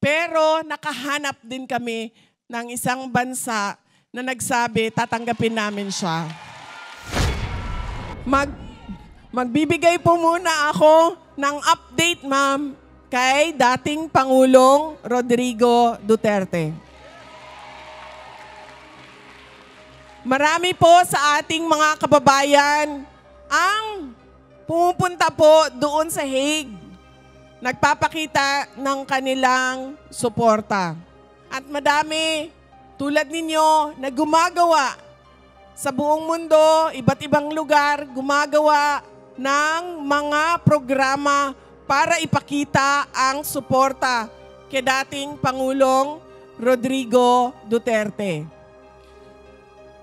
Pero nakahanap din kami ng isang bansa na nagsabi, tatanggapin namin siya. Magbibigay po muna ako ng update, ma'am, kay dating Pangulong Rodrigo Duterte. Marami po sa ating mga kababayan ang pumupunta po doon sa Hague. Nagpapakita ng kanilang suporta. At madami tulad ninyo na gumagawa sa buong mundo, iba't ibang lugar, gumagawa ng mga programa para ipakita ang suporta kay dating Pangulong Rodrigo Duterte.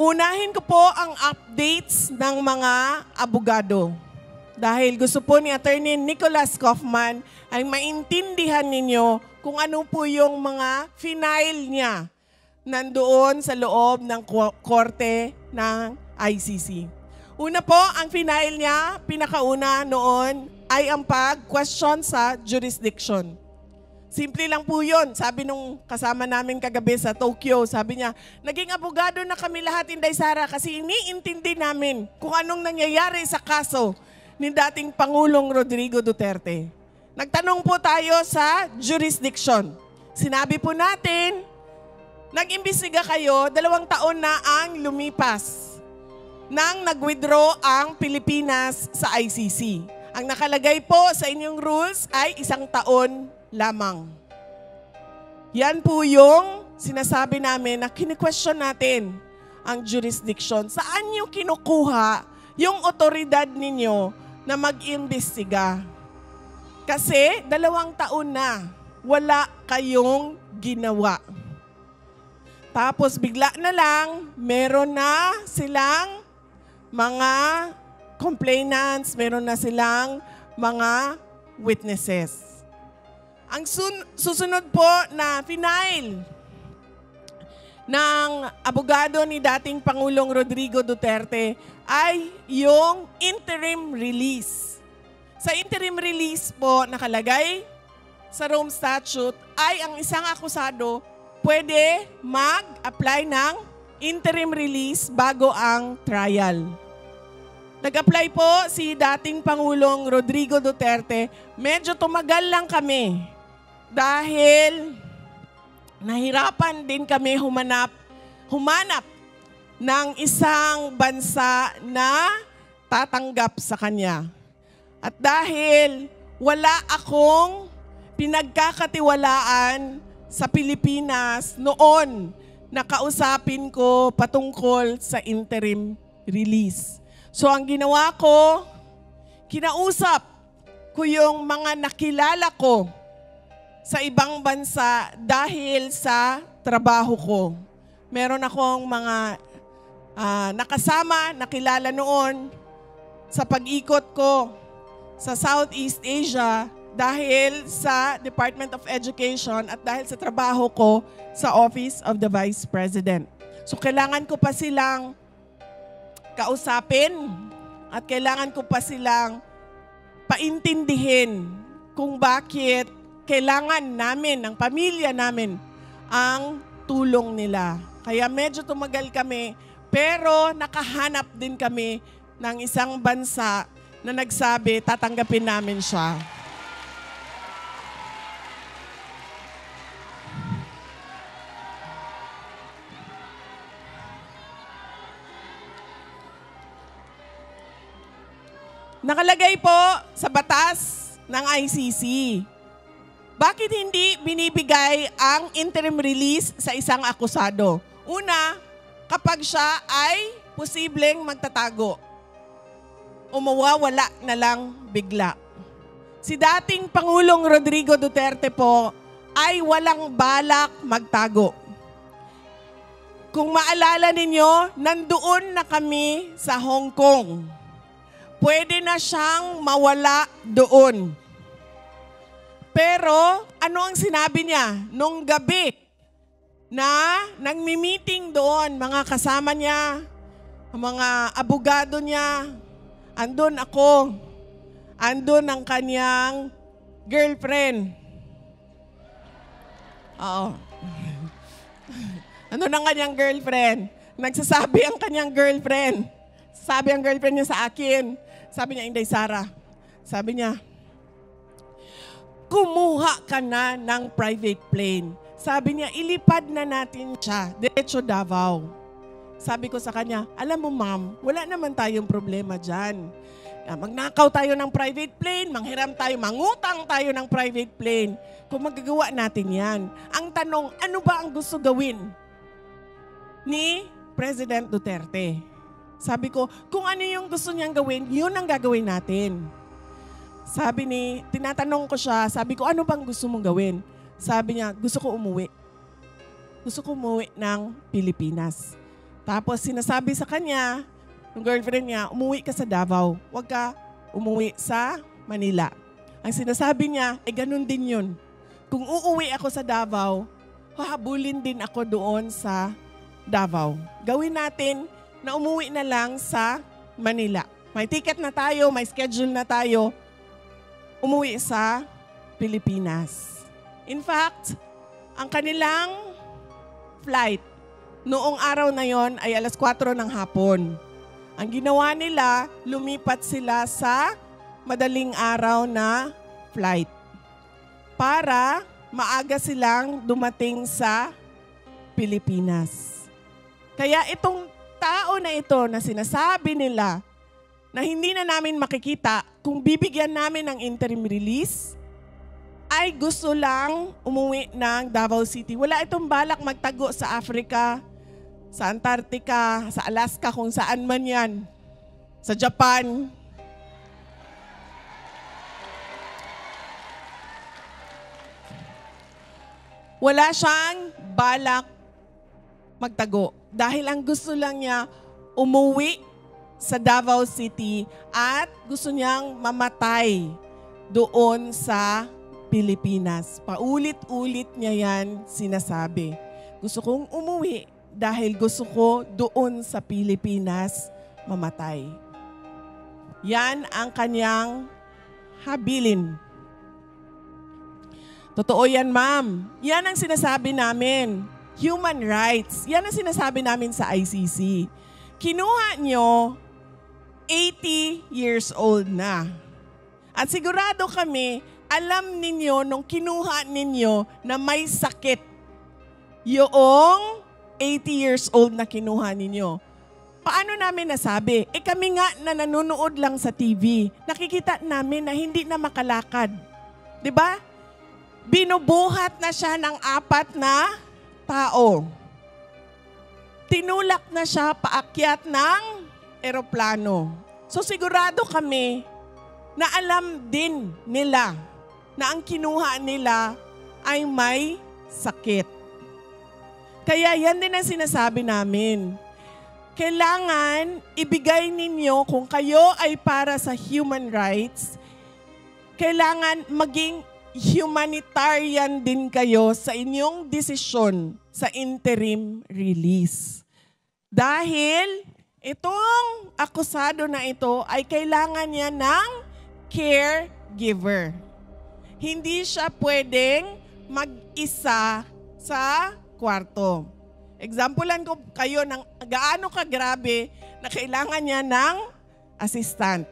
Unahin ko po ang updates ng mga abogado. Dahil gusto po ni Attorney Nicholas Kaufman ay maintindihan ninyo kung ano po yung mga final niya nandoon sa loob ng korte ng ICC. Una po, ang final niya, pinakauna noon, ay ang pag-question sa jurisdiction. Simple lang po yun. Sabi nung kasama namin kagabi sa Tokyo, sabi niya, naging abogado na kami lahat, Inday Sara, kasi iniintindi namin kung anong nangyayari sa kaso ni dating Pangulong Rodrigo Duterte. Nagtanong po tayo sa jurisdiction. Sinabi po natin, nag-imbestiga kayo, 2 taon na ang lumipas nang nag-withdraw ang Pilipinas sa ICC. Ang nakalagay po sa inyong rules ay 1 taon lamang. Yan po yung sinasabi namin na kini-question natin ang jurisdiction. Saan nyo kinukuha yung otoridad ninyo na mag-imbestiga? Kasi 2 taon na wala kayong ginawa. Tapos bigla na lang, meron na silang mga complainants, meron na silang mga witnesses. Ang susunod po na final ng abogado ni dating Pangulong Rodrigo Duterte ay yung interim release. Sa interim release po nakalagay sa Rome Statute ay ang isang akusado pwede mag-apply ng interim release bago ang trial. Nag-apply po si dating Pangulong Rodrigo Duterte. Medyo tumagal lang kami dahil nahirapan din kami humanap ng isang bansa na tatanggap sa kanya. At dahil wala akong pinagkakatiwalaan sa Pilipinas noon, nakausapin ko patungkol sa interim release. So ang ginawa ko, kinausap ko yung mga nakilala ko sa ibang bansa dahil sa trabaho ko. Meron akong mga nakasama, nakilala noon sa pag-ikot ko sa Southeast Asia dahil sa Department of Education at dahil sa trabaho ko sa Office of the Vice President. So kailangan ko pa silang kausapin at kailangan ko pa silang paintindihin kung bakit kailangan namin, ng pamilya namin, ang tulong nila. Kaya medyo tumagal kami, pero nakahanap din kami ng isang bansa na nagsabi, tatanggapin namin siya. Nakalagay po sa batas ng ICC. Bakit hindi binibigay ang interim release sa isang akusado? Una, kapag siya ay posibleng magtatago o mawawala na lang bigla. Si dating Pangulong Rodrigo Duterte po ay walang balak magtago. Kung maalala ninyo, nandoon na kami sa Hong Kong. Pwede na siyang mawala doon. Pero ano ang sinabi niya nung gabi na nagmi-meeting doon, mga kasama niya, mga abogado niya, andun ako, andun ang kanyang girlfriend. Oo. Ano ng kanyang girlfriend? Nagsasabi ang kanyang girlfriend. Sabi ang girlfriend niya sa akin. Sabi niya, Inday Sara. Sabi niya, kumuha ka na ng private plane. Sabi niya, ilipad na natin siya. Diretso Davao. Sabi ko sa kanya, alam mo ma'am, wala naman tayong problema dyan. Magnakaw tayo ng private plane, manghiram tayo, mangutang tayo ng private plane. Kung magagawa natin yan. Ang tanong, ano ba ang gusto gawin ni President Duterte? Sabi ko, kung ano yung gusto niyang gawin, yun ang gagawin natin. Tinatanong ko siya, sabi ko, ano bang gusto mong gawin? Sabi niya, gusto ko umuwi. Gusto ko umuwi ng Pilipinas. Tapos sinasabi sa kanya, ng girlfriend niya, umuwi ka sa Davao. Huwag ka umuwi sa Manila. Ang sinasabi niya, ganun din yun. Kung uuwi ako sa Davao, hahabulin din ako doon sa Davao. Gawin natin na umuwi na lang sa Manila. May ticket na tayo, may schedule na tayo, umuwi sa Pilipinas. In fact, ang kanilang flight noong araw na yon ay alas 4 ng hapon. Ang ginawa nila, lumipat sila sa madaling araw na flight para maaga silang dumating sa Pilipinas. Kaya itong tao na ito na sinasabi nila na hindi na namin makikita kung bibigyan namin ng interim release, ay gusto lang umuwi ng Davao City. Wala itong balak magtago sa Africa, sa Antarctica, sa Alaska, kung saan man yan. Sa Japan. Wala siyang balak magtago. Dahil ang gusto lang niya, umuwi sa Davao City at gusto niyang mamatay doon sa Pilipinas. Paulit-ulit niya yan sinasabi. Gusto kong umuwi dahil gusto ko doon sa Pilipinas mamatay. Yan ang kanyang habilin. Totoo yan, ma'am. Yan ang sinasabi namin. Human rights. Yan ang sinasabi namin sa ICC. Kinuha nyo 80 years old na. At sigurado kami, alam ninyo nung kinuha ninyo na may sakit yung 80 years old na kinuha ninyo. Paano namin nasabi? Kami nga na nanonood lang sa TV, nakikita namin na hindi na makalakad. 'Di ba? Binubuhat na siya ng 4 na tao. Tinulak na siya paakyat ng eroplano. So sigurado kami na alam din nila na ang kinuha nila ay may sakit. Kaya yan din ang sinasabi namin. Kailangan ibigay ninyo, kung kayo ay para sa human rights, kailangan maging humanitarian din kayo sa inyong desisyon sa interim release. Dahil itong akusado na ito ay kailangan niya ng caregiver. Hindi siya pwedeng mag-isa sa kwarto. Examplean ko kayo ng gaano kagrabe na kailangan niya ng assistant.